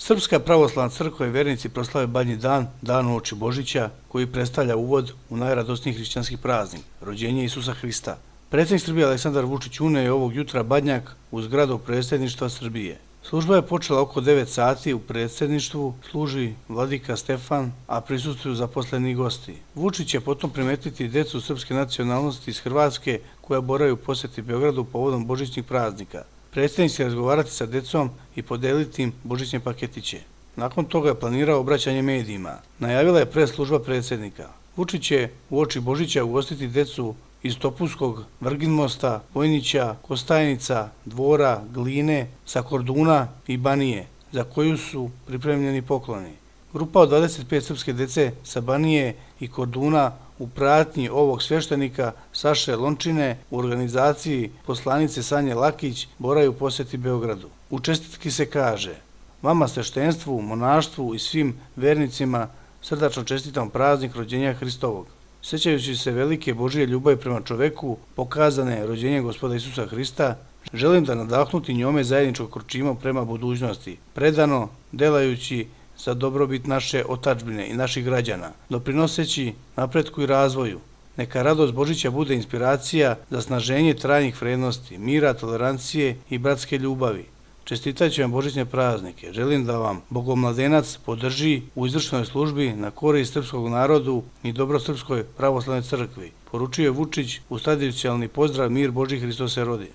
Srpska pravoslavna crkva i vernici proslave Badnji dan, dan uoči Božića, koji predstavlja uvod u najradosniji hrišćanski praznik, rođenje Isusa Hrista. Predsjednik Srbije Aleksandar Vučić uneo je ovog jutra Badnjak u zgradu predsjedništva Srbije. Služba je počela oko 9 sati, u predsjedništvu služi vladika Stefan, a prisustvuju zaposleni gosti. Vučić će potom primetiti decu srpske nacionalnosti iz Hrvatske koja boravaju u posjeti Beogradu povodom božićnih praznika. Predsjednik će razgovarati sa decom i podeliti im božićne paketiće. Nakon toga je planirao obraćanje medijima. Najavila je pres služba predsjednika. Vučić će uoči Božića ugostiti decu iz Topuskog, Vrginmosta, Vojnića, Kostajnica, Dvora, Gline, sa Korduna i Banije, za koju su pripremljeni pokloni. Grupa od 25 srpske dece sa Banije i Korduna u pratnji ovog sveštenika Saše Lončine u organizaciji poslanice Sanje Lakić boravaju u posjeti Beogradu. U čestitki se kaže: vama sveštenstvu, monaštvu i svim vernicima srdačno čestitam praznik rođenja Hristovog. Sjećajući se velike Božije ljubavi prema čoveku, pokazane rođenjem Gospoda Isusa Hrista, želim da nadahnuti njome zajedničko kročimo prema budućnosti, predano delajući za dobrobit naše otadžbine i naših građana, doprinoseći napretku i razvoju. Neka radost Božića bude inspiracija za snaženje trajnih vrednosti, mira, tolerancije i bratske ljubavi. Čestitajući vam božićne praznike, želim da vam Bogomladenac podrži u izvršnoj službi na korist srpskog narodu i dobro srpskoj pravoslavnoj crkvi, poručio je Vučić uz tradicionalni pozdrav: mir Božji, Hristos se rodi.